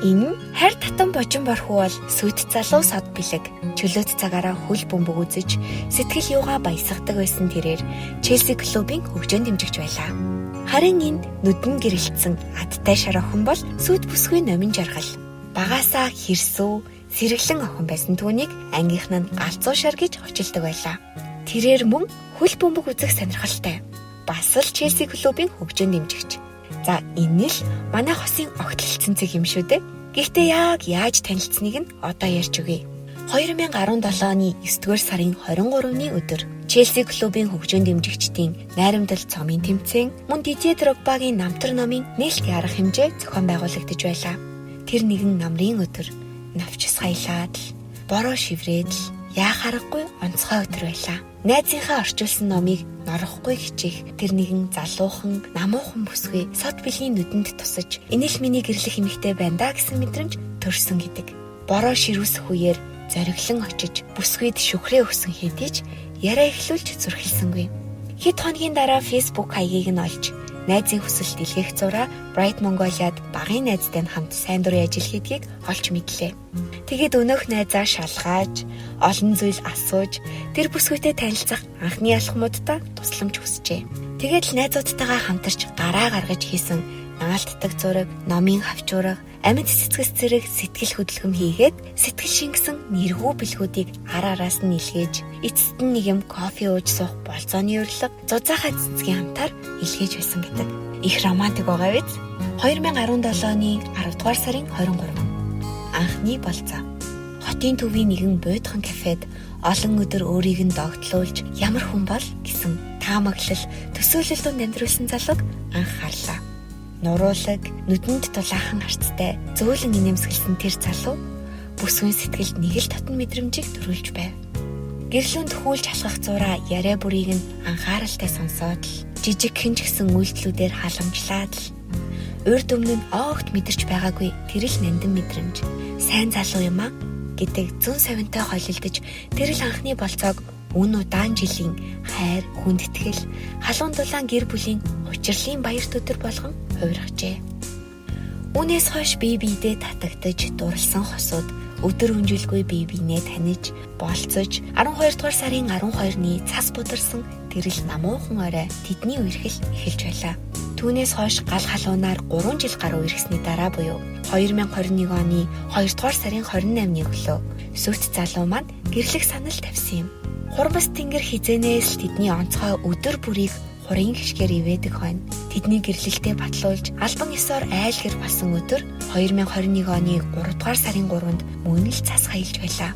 Энэ хайр татан божин борхуу бол сүт залуу сод бэлэг. Чөлөөт цагаараа хөл бөмбөг үзэж сэтгэл юугаа баясгадаг байсан тэрээр Челси клубын хөгжөөнд дэмжигч байлаа. Харин энэ нүдэн гэрэлтсэн адтай шар охин бол сүт бүсгүй номин жаргал. Багаасаа хэрсүү, сэргэлэн охин байсан түүнийг ангийнхан нь галзуу шар гэж очилдог байлаа. Тэрээр мөн хөл бөмбөг үзэх сонирхолтой. Бас л Челси клубын хөгжөөнд дэмжигч. За энэ л манай хосын огтлцсон цэг юм шүү дээ. Гэхдээ яг яаж танилцсныг нь одоо ярьж өгье. 2017 оны 9-р сарын 23-ны өдөр Челси клубын хөгжөөнд дэмжигчдийн найрамдал цомын тэмцээн мөн Дидье Дрогбагийн намтар номын нээлттэй арга хэмжээ зохион байгуулагдаж байлаа. Тэр нэгэн намрын өдөр навчис хаялаад л бороо шиврээд л яа харахгүй онцгой өдөр байлаа. Найзынхаа орчуулсан номыг норохгүй хичээх тэр нэгэн залуухан намуухан бүсгүй сод бэлгийн нүдэнд тусаж энэ л миний гэрлэх эмэгтэй байна да гэсэн мэдрэмж төрсөн гэдэг. Бороо ширүүсэх үеэр зориглон очиж бүсгүйд шүхрээ өгсөн хэдий ч яриа эхлүүлж зүрхэлсэнгүй. Хэд хоногийн дараа Facebook хаягийг нь олж найзын хүсэлт илгээх зураа Bright Mongolia-д багын найзтай хамт сайн дурын ажил хийдгийг олж мэдлээ. Тэгээд өнөөх найзаа шалгаж, олон зүйл асууж, тэр бүсгүйтэй танилцах анхны алхмуудаа тусламж хүсжээ. Тэгээд л найзуудтайгаа хамтарч гараа гаргаж хийсэн наалтдаг зураг, номын хавчуурга, амьд цэцгэс зэрэг сэтгэл хөдлөм хийгээд сэтгэл шингэсэн нэргүү бэлгүүдийг ар араас нь илгээж, эцэст нь нэг юм кофе ууж суух болцооны урилга, зузаахай цэцгийн хамтаар илгээж байсан гэдэг. Их романтик байгаа биз? 2017 оны 10 дугаар сарын 23. Анхны болцоо. Хотын төвийн нэгэн буйдхан кафед олон өдөр өөрийг нь догтлуулж ямар хүн бол гэсэн таамаглал төсөөлөлтөнд амьдруулсан залууг анхаарлаа. Нуруулаг, нүдэнд дулаахан арцтай, зөөлөн инээмсэглсэн тэр залуу бүсгүйн сэтгэлд нэг л татан мэдрэмжийг төрүүлж байв. Гэрлүүнд хүүлж халахх зураа яриа бүрийг нь анхааралтай сонсоод л жижиг хэн ч гэсэн үйлдэлүүдээр халамжлаад л урд өмнө нь огт мэдэрч байгаагүй тэр л нандин мэдрэмж. Сайн залуу юм аа гэдэг зүүн совинтой холилдож тэр л анхны болцоог үн удаан жилийн хайр, хүндэтгэл, халуун дулаан гэр бүлийн учирлын баярт өдөр болгон хувиргажээ. Үүнээс хойш бие биедээ татагдж дурлсан хосууд өдөр өнжилгүй бие биенээ таниж, болцож 12 дугаар сарын 12-ны цас бударсан тэрл намуухан орой тэдний үерхэл эхэлж байлаа. Түүнээс хойш гал халуунаар 3 жил гаруй иргэсний дараа буюу 2021 оны 2 дугаар сарын 28-ны өглөө сүт залуу маань гэрлэх санал тавьсан юм. Хурмас тэнгэр хизэнээс тэдний онцгой өдөр бүрийг хурын гიშгээр ивэдэг хойно тэдний гэрлэлтэд батлуулж албан ёсоор айлгэр болсон өдөр 2021 оны 3 дугаар сарын 3-нд мөн л цас хаялж байлаа.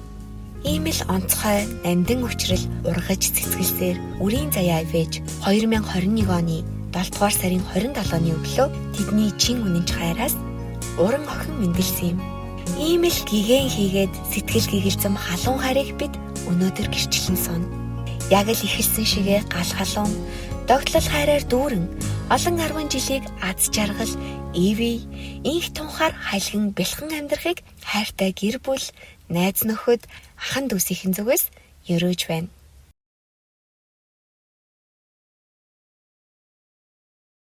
Ийм л онцгой нандин учрал ургаж цэцгэлсээр үрийн заяа ивэж 2021 оны 7 дугаар сарын 27-ны өглөө тэдний чин үнэнч хайраас уран охин мэндэлсэн юм. Ийм л гигэн хийгээд сэтгэл гэгэлцэм халуун хайрыг бид өнөөдөр гэрчлэн сон. Яг л ихэлсэн шигээ гал халуун догтлол хайраар дүүрэн олон 10 жилийг аз жаргал ивэ инх тунхаар хайлган бэлхэн амьдрахыг хайртай гэр бүл найз нөхөд ахан дүүсийн зүгээс ерөөж байна.